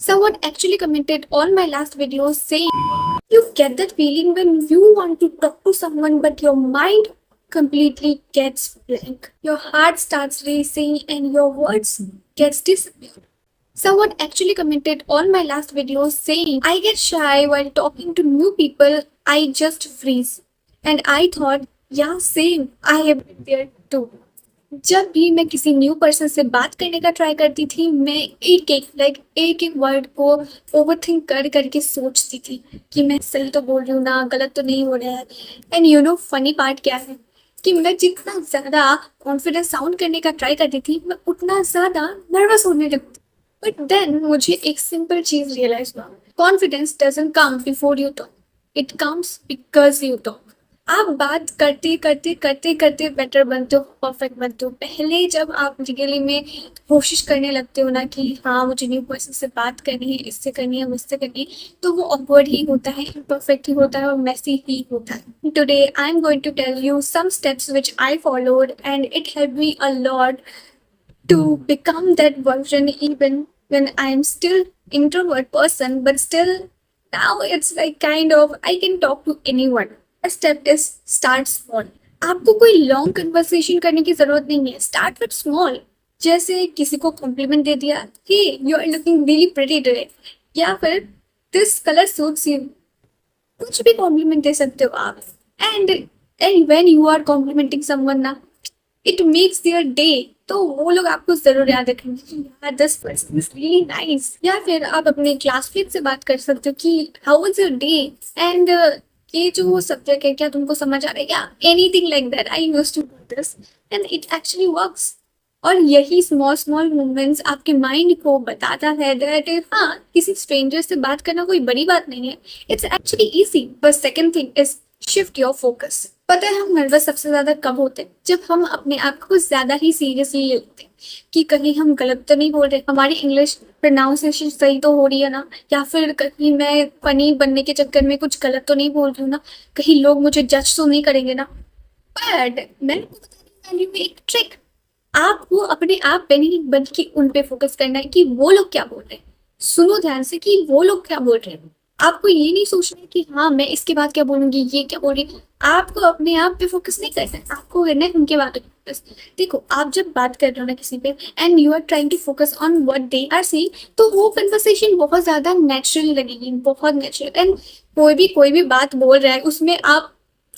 Someone actually commented on my last video saying, you get that feeling when you want to talk to someone but your mind completely gets blank. Your heart starts racing and your words gets disappeared. Someone actually commented on my last video saying, I get shy while talking to new people, I just freeze. And I thought, yeah, same, I have been there too. जब भी मैं किसी new person से बात करने का try करती थी, मैं एक एक वर्ड को ओवरथिंक कर करके सोचती थी कि मैं सही तो बोल रही हूँ ना, गलत तो नहीं हो रहा है। And you know funny part क्या है कि मैं जितना ज़्यादा कॉन्फिडेंस साउंड करने का ट्राई करती थी, मैं उतना ज़्यादा नर्वस होने लगती। बट देन मुझे एक सिंपल चीज़ रियलाइज हुआ, confidence doesn't come before you talk, it comes because you talk. आप बात करते करते करते करते बेटर बनते हो, परफेक्ट बनते हो। पहले जब आप रियली में कोशिश करने लगते हो ना कि हाँ मुझे न्यू पर्सन से बात करनी है, इससे करनी है, मुझसे करनी है, तो वो ऑकवर्ड ही होता है, इम्परफेक्ट ही होता है और मेसी ही होता है। Today I am going to tell you some steps which I followed and it help me a lot to become that version even when I'm still introvert person, but still now it's like kind of I can talk to anyone. A step is start small. आपको कोई long conversation करने की जरूरत नहीं है, start with small. जैसे किसी को कॉम्प्लीमेंट दे दिया, hey you are looking really pretty today, या फिर दिस कलर सूट्स यू। कुछ भी कॉम्प्लीमेंट दे सकते हो आप। And when you are complimenting someone ना, इट मेक्स देयर डे, तो वो लोग आपको जरूर याद रखेंगे कि यार this person is really nice. या फिर आप अपने क्लासमेट से बात कर सकते हो कि how was your day, and ये जो सब्जेक्ट है क्या तुमको समझ आ रहा है क्या, anything like that, I used to do this and it actually works. और यही स्मॉल स्मॉल मूवमेंट्स आपके माइंड को बताता है दैट हाँ किसी स्ट्रेंजर से बात करना कोई बड़ी बात नहीं है, it's actually easy. But second thing is shift your focus. पता है हम नर्वस सबसे ज्यादा कब होते हैं, जब हम अपने आप को कुछ ज्यादा ही सीरियसली लेते हैं कि कहीं हम गलत तो नहीं बोल रहे, हमारी इंग्लिश प्रोनाउंसिएशन सही तो हो रही है ना, या फिर कहीं मैं फनी बनने के चक्कर में कुछ गलत तो नहीं बोल रही हूँ ना, कहीं लोग मुझे जज तो नहीं करेंगे ना। बट मैं आपको बताने वाली हूँ एक ट्रिक। आपको अपने आप पे नहीं बल्कि उन पे फोकस करना है कि वो लोग क्या बोल रहे हैं। सुनो ध्यान से कि वो लोग क्या बोल रहे हैं। आपको ये नहीं सोचना है कि हाँ मैं इसके बाद क्या बोलूंगी, ये क्या बोल रही है। आपको अपने आप पे फोकस नहीं करना है, आपको करना है उनके बातों पे फोकस। देखो आप जब बात कर रहे हो ना किसी पे and you are trying to focus on what they are saying, तो वो कन्वर्सेशन बहुत ज्यादा नेचुरल लगेगी, बहुत नेचुरल। एंड कोई भी बात बोल रहा है उसमें आप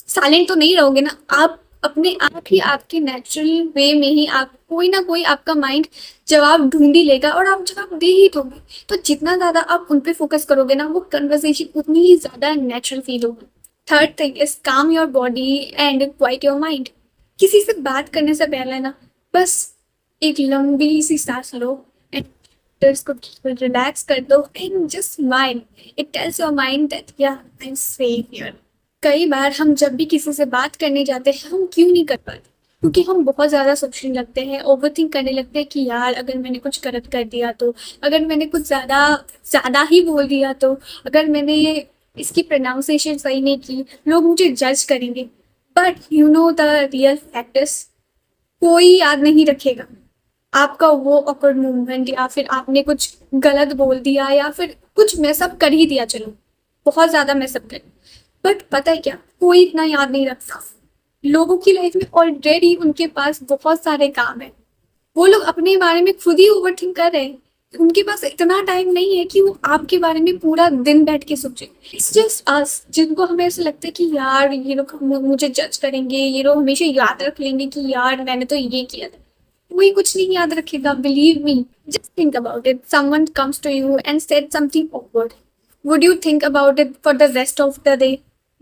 साइलेंट तो नहीं रहोगे ना, आप अपने आप ही आपके नेचुरल वे में ही आप कोई ना कोई आपका माइंड जवाब ढूंढ ही लेगा और आप जवाब दे ही दोगे। तो जितना ज्यादा आप उन पे फोकस करोगे ना, वो कन्वर्सेशन उतनी ही ज्यादा नेचुरल फील होगी। थर्ड थिंग इज काम your body and quite your mind. किसी से बात करने से पहले ना बस एक लंबी सी सांस लो एंड इसको रिलैक्स कर दो and just smile. It tells your mind that या आई एम सेफ हियर। कई बार हम जब भी किसी से बात करने जाते हैं, हम क्यों नहीं कर पाते, क्योंकि हम बहुत ज़्यादा सोचने लगते हैं, ओवरथिंक करने लगते हैं कि यार अगर मैंने कुछ गलत कर दिया तो, अगर मैंने कुछ ज़्यादा ज़्यादा ही बोल दिया तो, अगर मैंने इसकी प्रोनाउंसिएशन सही नहीं की, लोग मुझे जज करेंगे। But you know the real factors, कोई याद नहीं रखेगा आपका वो ऑकवर्ड मूवमेंट, या फिर आपने कुछ गलत बोल दिया या फिर कुछ मैसअप कर ही दिया, चलो बहुत ज़्यादा मैसअप कर। बट पता है क्या, कोई इतना याद नहीं रखता। लोगों की लाइफ में ऑलरेडी उनके पास बहुत सारे काम है, वो लोग अपने बारे में खुद ही ओवरथिंक कर रहे हैं। उनके पास इतना टाइम नहीं है कि वो आपके बारे में पूरा दिन बैठ के सोचे। इट्स जस्ट अस जिनको हमें ऐसा लगता है कि यार ये लोग मुझे जज करेंगे, ये लोग हमेशा याद रख लेंगे कि यार मैंने तो ये किया था। कोई कुछ नहीं याद रखेगा, believe me. Just think about it, someone comes to you and said something awkward, would you think about it for the rest of the day?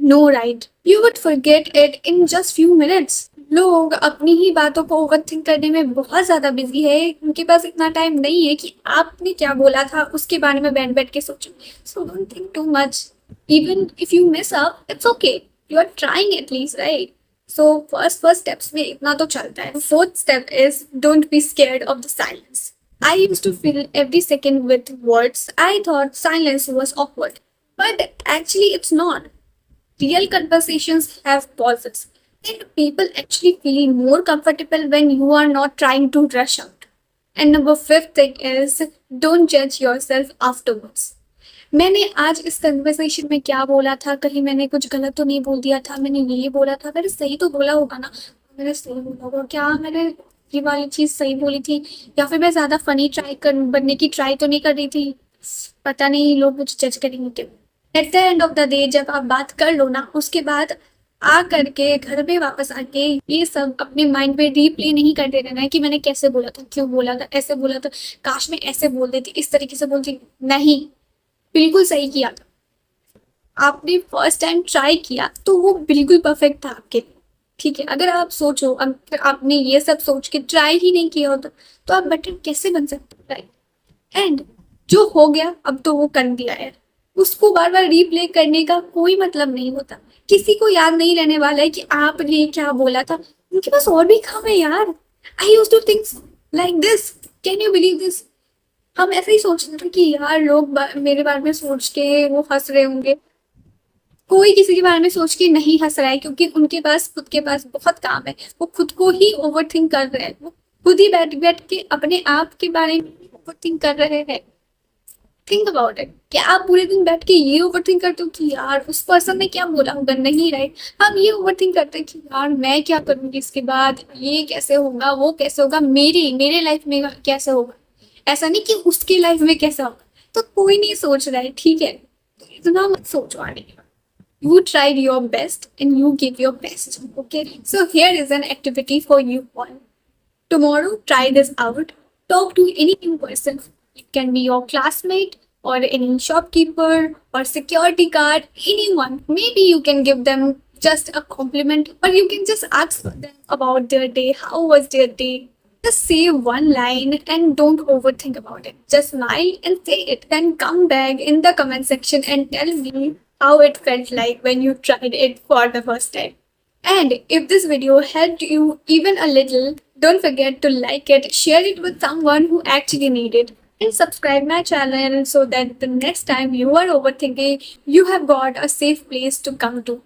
No, right? You would forget it in just few minutes. लोग अपनी ही बातों को overthink करने में बहुत ज्यादा busy है, उनके पास इतना टाइम नहीं है कि आपने क्या बोला था उसके बारे में बैठ बैठ के सोचो। So don't think too much. Even if you miss up, it's okay, you are trying at least, right? So first steps में इतना तो चलता है। Fourth step is don't be scared of the silence. I used to fill every second with words. I thought silence was awkward. But actually, it's not. Real conversations have pauses. And people actually feel more comfortable when you are not trying to rush out. And number fifth thing is don't judge yourself afterwards. मैंने आज इस conversation में क्या बोला था, कहीं मैंने कुछ गलत तो नहीं बोल दिया था, मैंने ये बोला था, मैंने सही तो बोला होगा ना, मैंने सही बोला होगा क्या, मैंने ये वाली चीज़ सही बोली थी, या फिर मैं ज़्यादा फनी बनने की ट्राई तो नहीं कर रही थी, पता नहीं लोग मुझे जज करेंगे क्यों। At the end of the day जब आप बात कर लो ना, उसके बाद आ करके घर में वापस आके ये सब अपने माइंड में रीप्ले नहीं करते रहना है कि मैंने कैसे बोला था, क्यों बोला था, ऐसे बोला था, काश मैं ऐसे बोल देती, इस तरीके से बोलती। नहीं, बिल्कुल सही किया था आपने, फर्स्ट टाइम ट्राई किया तो वो बिल्कुल परफेक्ट था आपके लिए। ठीक है, अगर आप सोचो अगर आपने ये सब सोच के ट्राई ही नहीं किया होता तो आप बेटर कैसे बन सकते, राइट। एंड जो हो गया अब तो वो कर दिया है, उसको बार बार रीप्ले करने का कोई मतलब नहीं होता। किसी को याद नहीं रहने वाला है कि आपने क्या बोला था, उनके पास और भी काम है यार। I used to think like this, can you believe this. हम ऐसे ही सोचते थे कि यार लोग मेरे बारे में सोच के वो हंस रहे होंगे, कोई किसी के बारे में सोच के नहीं हंस रहा है क्योंकि उनके पास खुद के पास बहुत काम है, वो खुद को ही ओवर थिंक कर रहे हैं, वो खुद ही बैठ बैठ के अपने आप के बारे में ओवर थिंक कर रहे हैं। थिंक अबाउट इट, क्या आप पूरे दिन बैठ के ये ओवर थिंक करते हो कि यार उस पर्सन ने क्या बोला होगा, नहीं राइट। हम ये ओवर थिंक करते हैं कि यार मैं क्या करूंगी इसके बाद, ये कैसे होगा, वो कैसे होगा, मेरे लाइफ में कैसे होगा, ऐसा नहीं कि उसके लाइफ में कैसा होगा। तो कोई नहीं सोच रहा है, ठीक है, तो इतना मत सोचो आने। You tried your best and you gave your best. Okay, so here is an activity for you all. Tomorrow, try this out. Talk to any new person. It can be your classmate or any shopkeeper or security guard, anyone. Maybe you can give them just a compliment or you can just ask them about their day. How was their day? Just say one line and don't overthink about it. Just smile and say it. Then come back in the comment section and tell me how it felt like when you tried it for the first time. And if this video helped you even a little, don't forget to like it, share it with someone who actually need it, and subscribe my channel so that the next time you are overthinking, you have got a safe place to come to.